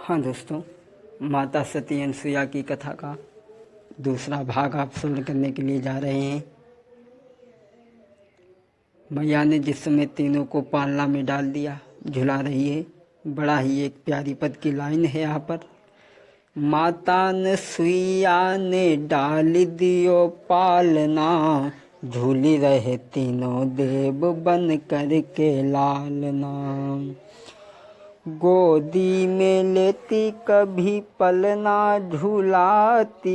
हाँ दोस्तों, माता सती अनसुईया की कथा का दूसरा भाग आप श्रवण करने के लिए जा रहे हैं। मैया ने जिस समय तीनों को पालना में डाल दिया, झुला रही है। बड़ा ही एक प्यारी पद की लाइन है यहाँ पर। माता अनसुईया ने डाल दियो पालना, झूली रहे तीनों देव बन कर के लालना। गोदी में लेती कभी पलना झूलाती,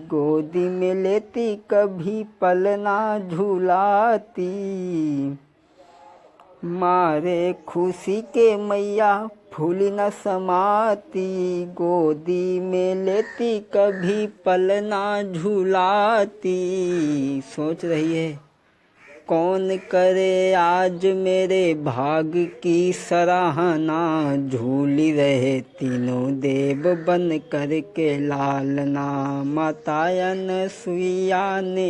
गोदी में लेती कभी पलना झूलाती। मारे खुशी के मैया फूल न समाती, गोदी में लेती कभी पलना झूलाती। सोच रही है कौन करे आज मेरे भाग की सराहना, झूली रहे तीनों देव बन कर के लालना। माता अनसुईया ने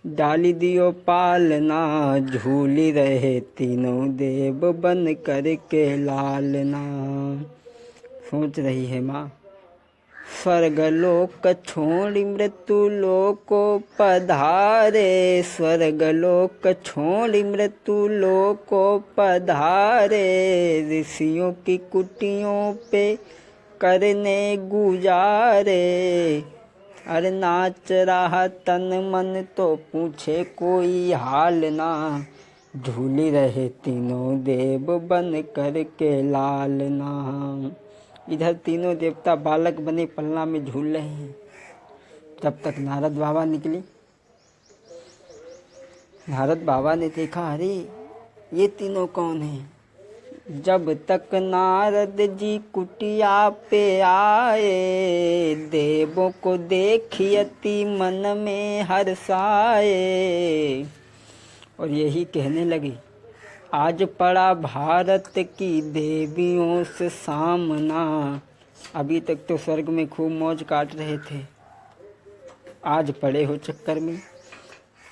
डाली दियो पालना, झूली रहे तीनों देव बन कर के लालना। सोच रही है माँ, स्वर्गलोक छोड़ मृत्यु लोक पधारे, स्वर्गलोक छोड़ मृत्यु लोक पधारे। ऋषियों की कुटियों पे करने गुजारे, अरे नाच रहा तन मन तो पूछे कोई हाल ना, झूली रहे तीनों देव बन कर के लालना। इधर तीनों देवता बालक बने पलना में झूल रहे हैं। तब तक नारद बाबा निकले। नारद बाबा ने देखा, अरे ये तीनों कौन हैं। जब तक नारद जी कुटिया पे आए, देवों को देखी अति मन में हर्षाए। और यही कहने लगे, आज पड़ा भारत की देवियों से सामना। अभी तक तो स्वर्ग में खूब मौज काट रहे थे, आज पड़े हो चक्कर में।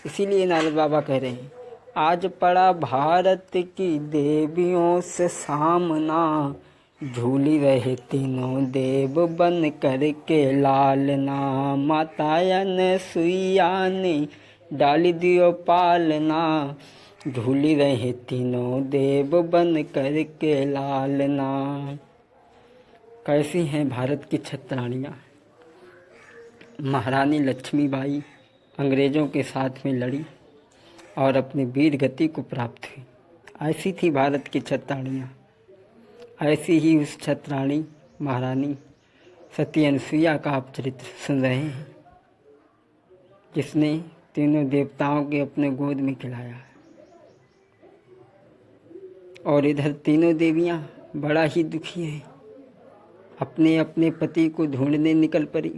इसीलिए नारद बाबा कह रहे हैं, आज पड़ा भारत की देवियों से सामना, झूली रहे तीनों देव बन कर के लालना। माता अनसुईया ने डाली दियो पालना, झूली रहे तीनों देव बन कर के लालना। कैसी हैं भारत की छत्राणियाँ। महारानी लक्ष्मीबाई अंग्रेज़ों के साथ में लड़ी और अपनी वीर गति को प्राप्त हुई। ऐसी थी भारत की छत्राणियाँ। ऐसी ही उस छत्राणी महारानी सती अनसुईया का आप चरित्र सुन रहे हैं, जिसने तीनों देवताओं के अपने गोद में खिलाया। और इधर तीनों देवियाँ बड़ा ही दुखी हैं, अपने अपने पति को ढूंढने निकल पड़ी।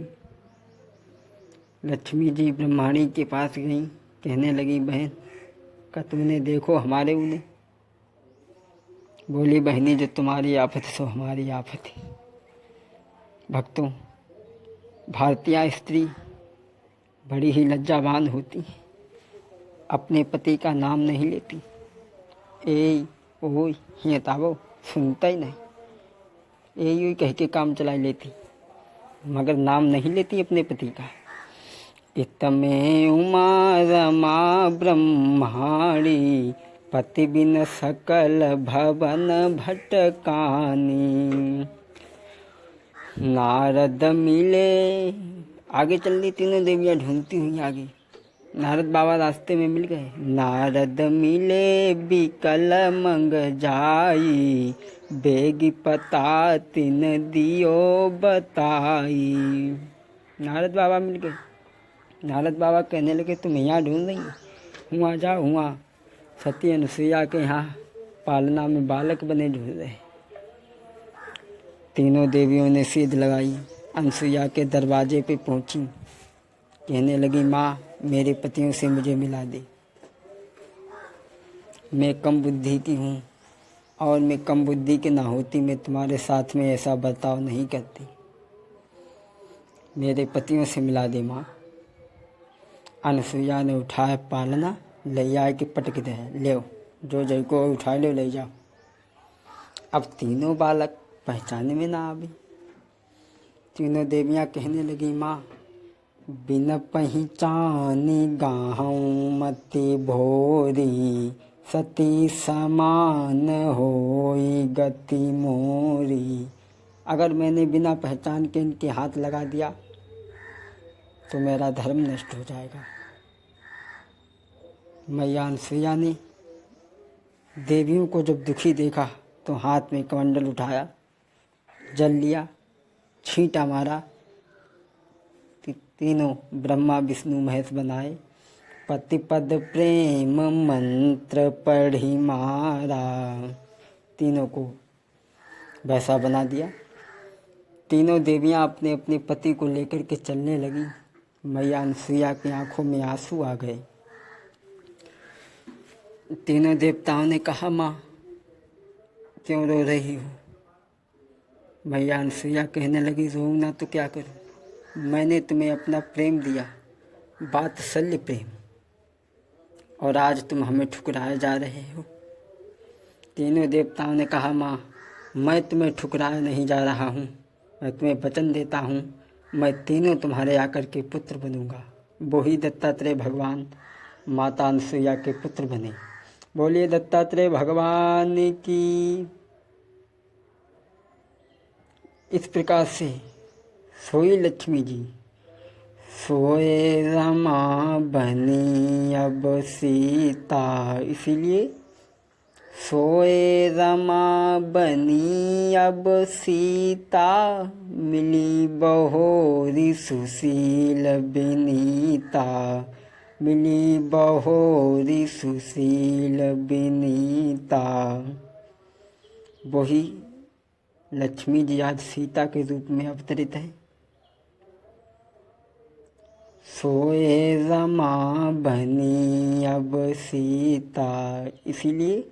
लक्ष्मी जी ब्रह्माणी के पास गई, कहने लगी, बहन का तुमने देखो हमारे उन्हें। बोली, बहनी जो तुम्हारी आफत सो हमारी आफत है। भक्तों, भारतीय स्त्री बड़ी ही लज्जावान होती है, अपने पति का नाम नहीं लेती। ए ओ ये ताबो सुनता ही नहीं, यही कह के काम चला लेती, मगर नाम नहीं लेती अपने पति का। इतमे उमा रमा ब्रह्माणी, पति बिन सकल भवन भटकानी। नारद मिले, आगे चल रही तीनों देवियाँ ढूंढती हुई आगे। नारद बाबा रास्ते में मिल गए। नारद मिले बिकल मंग जाई, बेगी पता तिन दियो बताई। नारद बाबा मिल गए। नारद बाबा कहने लगे, तुम यहाँ ढूंढ रही हो, हुआ जाओ, हुआ सती अनसुईया के यहाँ पालना में बालक बने ढूंढ रहे। तीनों देवियों ने सीध लगाई, अनसुईया के दरवाजे पे पहुँची। कहने लगी, माँ मेरे पतियों से मुझे मिला दे, मैं कम बुद्धि की हूँ और मैं कम बुद्धि की ना होती मैं तुम्हारे साथ में ऐसा बर्ताव नहीं करती, मेरे पतियों से मिला दे माँ। अनसुईया ने उठाया पालना, ले आए के पटक दे, ले जो जय को उठा लो ले जाओ। अब तीनों बालक पहचाने में ना आवे। तीनों देवियाँ कहने लगी, माँ बिन पहचानी गाहूँ मति भोरी, सती समान होई गति मोरी। अगर मैंने बिना पहचान के इनके हाथ लगा दिया तो मेरा धर्म नष्ट हो जाएगा। मैया अनसुईया ने देवियों को जब दुखी देखा तो हाथ में कमंडल उठाया, जल लिया, छींटा मारा, तीनों ब्रह्मा विष्णु महेश बनाए। पति पद प्रेम मंत्र पढ़ी मारा, तीनों को वैसा बना दिया। तीनों देवियां अपने अपने पति को लेकर के चलने लगी। मैया अनसुईया की आंखों में आंसू आ गए। तीनों देवताओं ने कहा, माँ क्यों रो रही हो? मैया अनसुईया कहने लगी, रोऊं ना तो क्या करूं? मैंने तुम्हें अपना प्रेम दिया, वात्सल्य प्रेम, और आज तुम हमें ठुकराए जा रहे हो। तीनों देवताओं ने कहा, माँ मैं तुम्हें ठुकराए नहीं जा रहा हूँ, मैं तुम्हें वचन देता हूँ, मैं तीनों तुम्हारे आकर के पुत्र बनूंगा। वो ही दत्तात्रेय भगवान माता अनसुईया के पुत्र बने। बोलिए दत्तात्रेय भगवान की। इस प्रकार से सोई लक्ष्मी जी, सोए रमा बनी अब सीता, इसीलिए सोए रमा बनी अब सीता, मिली बहोरी सुशील बिनीता, मिली बहोरी सुशील बिनीता। वही लक्ष्मी जी आज सीता के रूप में अवतरित है। सोए रमा बनी अब सीता, इसीलिए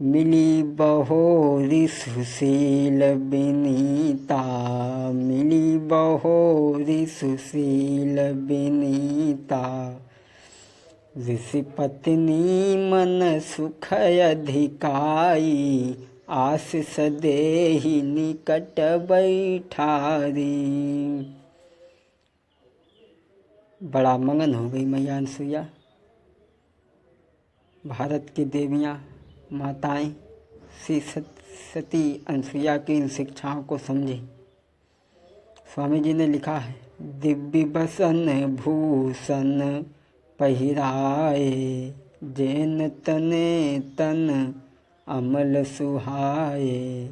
मिली बहोरी सुशील बिनीता, मिली बहोरी सुशील बिनीता। ऋषि पत्नी मन सुख अधिकाई, आशीष देहि निकट बैठारी। बड़ा मगन हो गई मैया अनसुईया। भारत की देवियाँ माताएं श्री सती अनसुईया की इन शिक्षाओं को समझें। स्वामी जी ने लिखा है, दिव्य बसन भूषण पहिराए, जैन तने तन अमल सुहाए।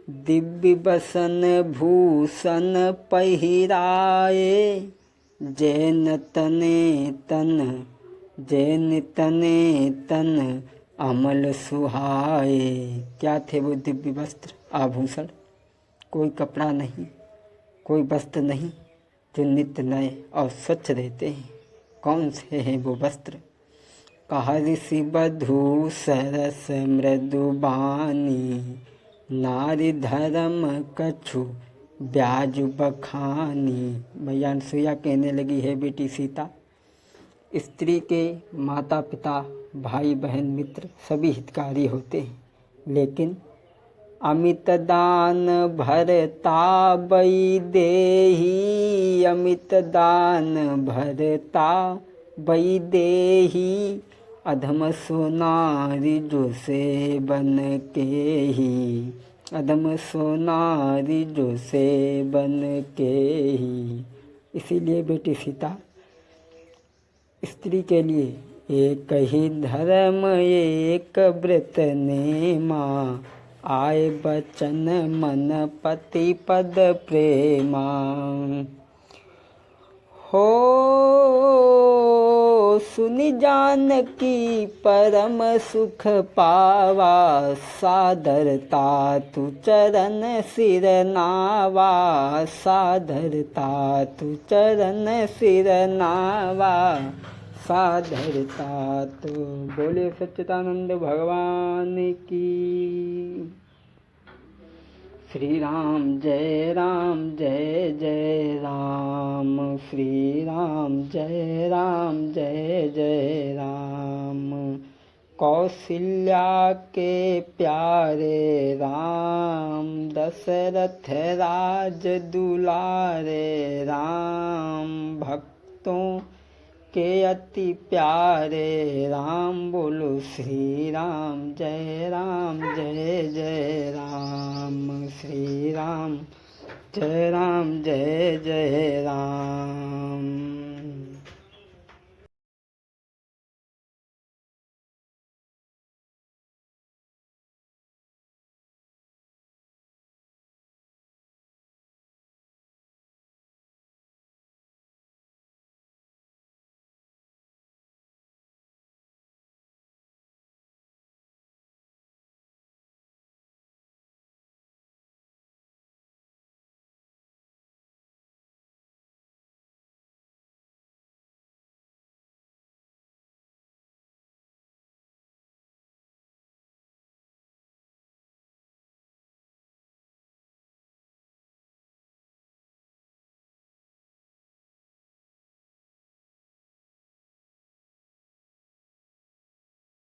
दिव्य बसन भूषण पहिराए, जैन तने तन, जैन तने तन अमल सुहाए। क्या थे वो दिव्य वस्त्र आभूषण? कोई कपड़ा नहीं, कोई वस्त्र नहीं जो नित्य नए और स्वच्छ रहते हैं। कौन से हैं वो वस्त्र? कहा ऋषि बधू सरस मृदुबानी, नारी धर्म कछु ब्याज बखानी। मैया अनसुईया कहने लगी, है बेटी सीता, स्त्री के माता पिता भाई बहन मित्र सभी हितकारी होते हैं, लेकिन अमित दान भरता बई देही, अमित दान भरता बई देही। अधम सोनारी जो से बन के ही, अधम सोनारी जो से बन के ही। इसीलिए बेटी सीता, स्त्री के लिए एक ही धर्म एक व्रत नेमा, आए बचन मन पति पद प्रेमा। हो सुनि जानकी परम सुख पावा, सादरता तु चरण सिर नावा, सादरता तु चरण सिर नावा, सादरता तो। बोले सच्चिदानंद भगवान की। श्री राम जय जय राम, श्री राम जय जय राम। कौशल्या के प्यारे राम, दशरथ राज दुलारे, राम भक्तों के अति प्यारे। राम बोलो श्री राम, जय राम जय जय राम। श्री राम जय जय राम।